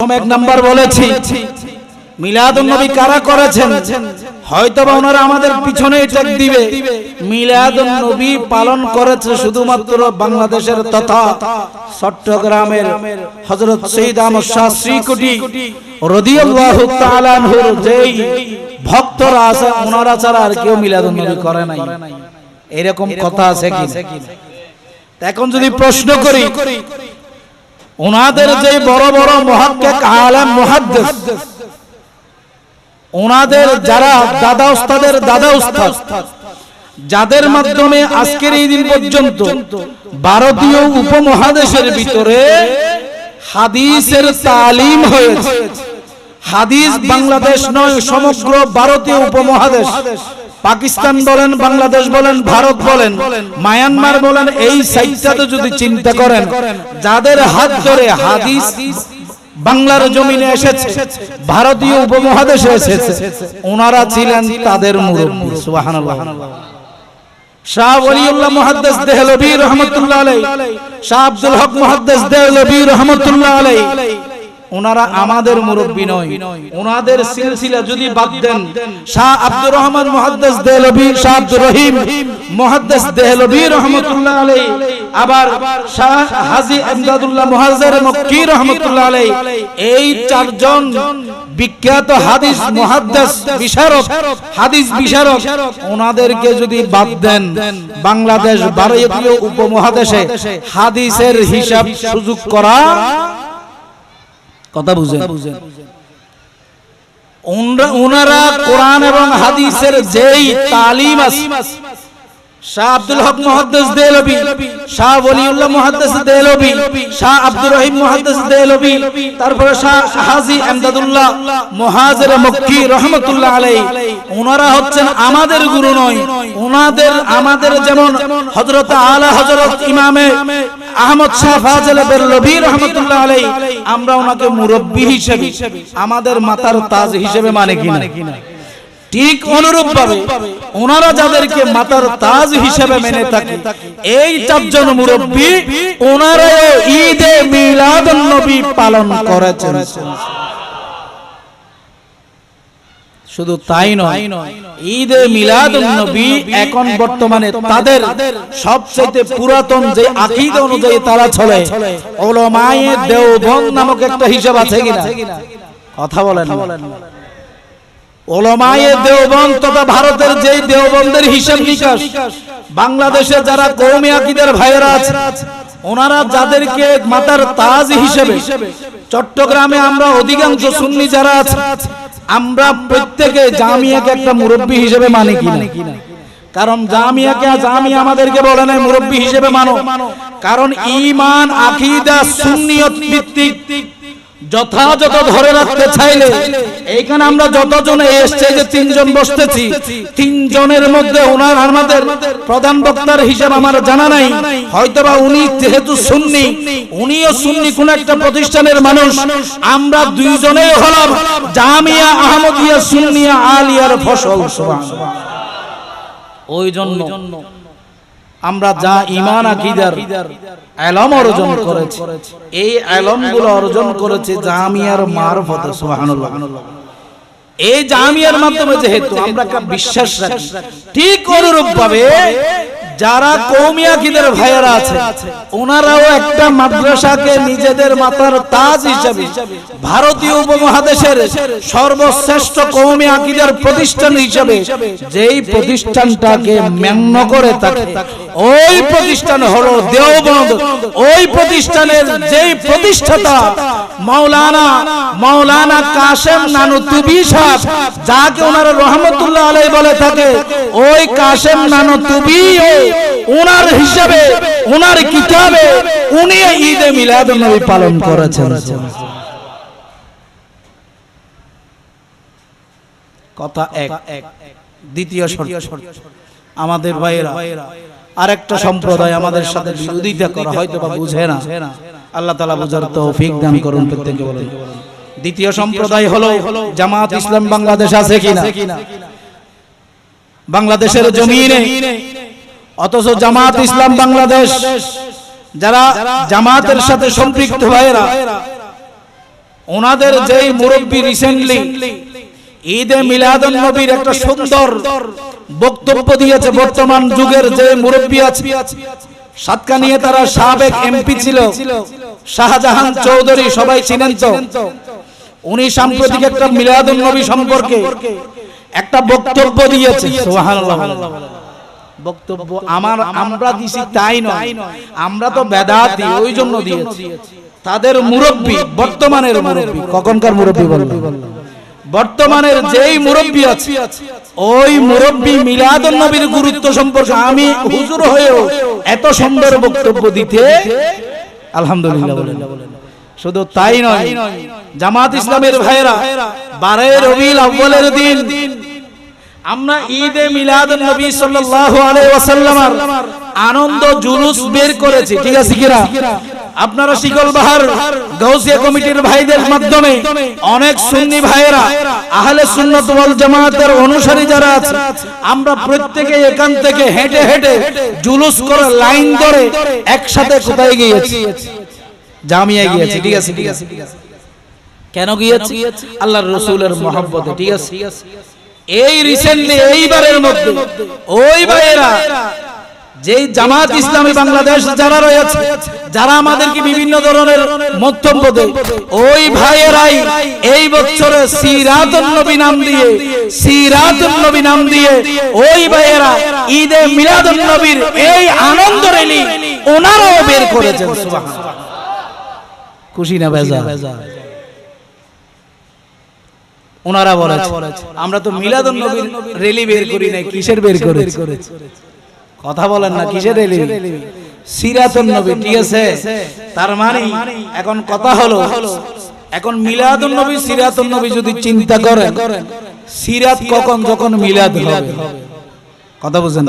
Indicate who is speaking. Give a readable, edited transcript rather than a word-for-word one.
Speaker 1: প্রথম এক নাম্বার বলেছি মিলাদুন নবী কারা করেছেন, হয়তোবা ওনারা আমাদের পিছনে টেক দিবে। মিলাদুন নবী পালন করেছে শুধুমাত্র বাংলাদেশের তথা চট্টগ্রামের হযরত সৈয়দ আহমদ শাহ শ্রীকুটি রাদিয়াল্লাহু তাআলা আনহুর যেই ভক্তরা আছে ওনারা ছাড়া আর কেউ মিলাদুন নবী করে নাই। এরকম কথা আছে কি? এখন যদি প্রশ্ন করি, ওনাদের যে বড় বড় মুহাক্কিক আলেম মুহাদ্দিস, ওনাদের যারা দাদা উস্তাদের দাদা উস্তাদ, যাদের মাধ্যমে আজকের এই দিন পর্যন্ত ভারতীয় উপমহাদেশের ভিতরে হাদিসের তালিম হয়েছে। হাদিস বাংলাদেশ নয়, সমগ্র ভারতীয় উপমহাদেশ, পাকিস্তান বলেন, বাংলাদেশ বলেন, ভারত বলেন, মায়ানমার বলেন, এই সাইডটাতে যদি চিন্তা করেন, যাদের হাত ধরে হাদিস বাংলার জমিনে এসেছে, ভারতীয় উপমহাদেশে এসেছে, ওনারা ছিলেন তাদের মুরব্বি। সুবহানাল্লাহ। শাহ ওলিউল্লাহ মুহাদ্দিস দেহলভী রাহমাতুল্লাহ আলাইহি, শাহ আব্দুল হক মুহাদ্দিস দেহলভী রাহমাতুল্লাহ আলাইহি, ওনারা আমাদের মুরব্বি নয়। ওনাদের সিলসিলা যদি বাদ দেন, শাহ আব্দুর রহমান মুহাদ্দিস দেহলভী, শাহ আব্দুর রহিম মুহাদ্দিস দেহলভী রাহমাতুল্লাহ আলাইহি, আবার শাহ হাজী ইমদাদুল্লাহ মুহাজ্জির মক্কি রাহমাতুল্লাহ আলাইহি, এই চারজন বিখ্যাত হাদিস মুহাদ্দিস বিশারদ, হাদিস বিশারদ, ওনাদেরকে যদি বাদ দেন, বাংলাদেশ ভারতীয় উপমহাদেশে হাদিসের হিসাব সুযোগ করা, কথা বুঝেন, ওনারা কোরআন এবং হাদিসের যেই তালিম আছে, শাহ আব্দুল হক মুহাদ্দিস দেহলভী, শাহ ওলিউল্লাহ মুহাদ্দিস দেহলভী, শাহ আব্দুর রহিম মুহাদ্দিস দেহলভী, তারপরে শাহ হাজী ইমদাদুল্লাহ মুহাজির মক্কি রাহমাতুল্লাহ আলাইহি, ওনারা হচ্ছেন আমাদের গুরু নয়। ওনাদের আমাদের যেমন হযরত আলা হযরত ইমামে আহমদ শাহ ফাজিল বেরলভী রাহমাতুল্লাহ আলাইহি, আমরা ওনাকে মুরব্বি হিসেবে, আমাদের মাতার তাজ হিসেবে মানে কিনা, ঠিক অনুরূপ ভাবে ওনারা যাদেরকে মাতার তাজ হিসেবে মেনে থাকে, এই চারজন মুরব্বি ওনারাও ঈদে মিলাদুন নবী পালন করেছেন। শুধু তাই নয়, ঈদে মিলাদুন নবী এখন বর্তমানে তাদের সবচেয়ে পুরাতন যে আকীদা অনুযায়ী তারা চলে, উলামায়ে দেওবন্দ নামক একটা হিসাব আছে কিনা, কথা বলেন। উলামায়ে দেওবন্দ তথা ভারতের যেই দেওবন্দের হিসাব নিকাশ, বাংলাদেশে যারা কওমি আকীদার ভাইয়েরা আছে, ওনারা যাদেরকে মাতার তাজ হিসেবে, চট্টগ্রামে আমরা অধিকাংশ সুন্নি যারা আছে, আমরা প্রত্যেকে জামিয়াকে একটা মুরব্বি হিসেবে মানি কিনা, কারণ জামিয়া আমাদেরকে বলে না মুরব্বি হিসেবে মানো, কারণ ঈমান আকীদা সুন্নিয়ত ভিত্তিক যথাযথ ধরে রাখতে চাইলে, এইখানে আমরা যতজন এসেছে যে তিনজন বসতেছি, তিনজনের মধ্যে ওনার আমাদের প্রধান বক্তার হিসাব আমার জানা নাই, হয়তোবা উনি যেহেতু সুন্নি, উনিও সুন্নি কোন একটা প্রতিষ্ঠানের মানুষ, আমরা দুইজনেই হলাম জামিয়া আহমদিয়া সুন্নিয়া আলিয়ার ফসল। সুবহানাল্লাহ। ওই জন্য আমরা যা ঈমান আকীদার ইলম অর্জন করেছি, এই ইলমগুলো অর্জন করেছে জামিয়ার মারফতে। সুবহানাল্লাহ। এই জামিয়ার মাধ্যমে যেহেতু আমরা একটা বিশ্বাস রাখি, ঠিক অনুরূপ ভাবে যারা কওমি আকীদার ভাইয়েরা আছে, ওনারাও একটা মাদ্রাসাকে নিজেদের মাথার তাজ হিসেবে, ভারতীয় উপমহাদেশের সর্বশ্রেষ্ঠ কওমি আকীদার প্রতিষ্ঠান হিসেবে যেই প্রতিষ্ঠানটাকে মান্য করে থাকে, ওই প্রতিষ্ঠান হলো দেওবন্দ। ওই প্রতিষ্ঠানের যেই প্রতিষ্ঠাতা মাওলানা কাশেম নানুতুবি সাহেব, যাকে ওনারা রহমতুল্লাহ আলাইহি বলে থাকে, ওই কাশেম নানুতুবি ওনার হিসাবে, ওনার কিতাবে উনি ঈদে মিলাদুন নবী পালন করেছেন। কথা এক। দ্বিতীয় শর্ত, আমাদের ভাইয়েরা আরেকটা সম্প্রদায় আমাদের সাথে বিরোধিতা করা হয়তো বা বুঝে না, আল্লাহ তাআলা বুঝার তৌফিক দান করুন প্রত্যেককে বলেন। দ্বিতীয় সম্প্রদায় হলো জামাত ইসলাম বাংলাদেশ আছে কিনা, বাংলাদেশের জমিনে, অথচ জামাত ইসলাম বাংলাদেশ যারা জামাতের সাথে সম্পৃক্ত ভাইয়েরা, ওনাদের যেই মুরব্বী রিসেন্টলি ঈদে মিলাদুন নবীর একটা সুন্দর বক্তব্য দিয়েছে, বর্তমান যুগের যে মুরব্বী আছে সাতকানিয়া তারা সাবেক এমপি ছিল শাহজাহান চৌধুরী, সবাই চিনেন তো। উনি সাম্প্রতিক একটা মিলাদুন নবী সম্পর্কে একটা বক্তব্য দিয়েছে। সুবহানাল্লাহ। বক্তব্য আমরা দিছি তাই নয়, আমরা তো বেদাতি ওই জন্য দিয়েছি। তাদের মুরব্বী, বর্তমানের মুরব্বী, কখনকার মুরব্বী বললাম, বর্তমানের যেই মুরব্বী আছে ওই মুরব্বী মিলাদুন নবীর গুরুত্ব সম্পর্কে আমি হুজুর হয়েও এত সুন্দর বক্তব্য দিতে আলহামদুলিল্লাহ বলেন। শুধু তাই নয়, জামাত ইসলামের ভাইরা 12 রবিউল আউয়ালের দিন আমরা ঈদে মিলাদুন নবী সাল্লাল্লাহু আলাইহি ওয়াসাল্লামের আনন্দ জুলুস বের করেছি, ঠিক আছে কিনা? আপনারা শিকল বাহার গাউসিয়া কমিটির ভাইদের মাধ্যমে অনেক সুন্নি ভাইরা আহলে সুন্নাত ওয়াল জামাতের অনুসারী যারা আছে আমরা প্রত্যেকে এখান থেকে হেঁটে হেঁটে জুলুস করে লাইন ধরে একসাথে কোথায় গিয়েছি? জামিয়ায় গিয়েছি, ঠিক আছে? কেন গিয়েছি? আল্লাহর রাসূলের মহব্বতে, ঠিক আছে? এই রিসেন্টলি এইবারের মধ্যে ওই ভাইয়েরা যেই জামাত ইসলামী বাংলাদেশ যারা রয়েছে, যারা আমাদেরকে বিভিন্ন ধরনের মন্তব্য দেয়, ওই ভাইয়েরাই এই বছরে সিরাতুন নবী নাম দিয়ে ওই ভাইয়েরা ঈদে মিলাদুন নবীর এই আনন্দ র্যালি ওনারাও বের করেছেন। সুবহানাল্লাহ। খুশি না বেজা? ওনারা বলেছে আমরা তো মিলাদুন নবীর র্যালি বের করি নাই, কিসের বের করেছি? কথা বলেন না, কিসের র্যালি? সিরাতুন নবী, ঠিক আছে? তার মানে এখন কথা হলো, এখন মিলাদুন নবী সিরাতুন নবী যদি চিন্তা করেন, সিরাত কখন? যখন মিলাদ হবে। কথা বুঝেন?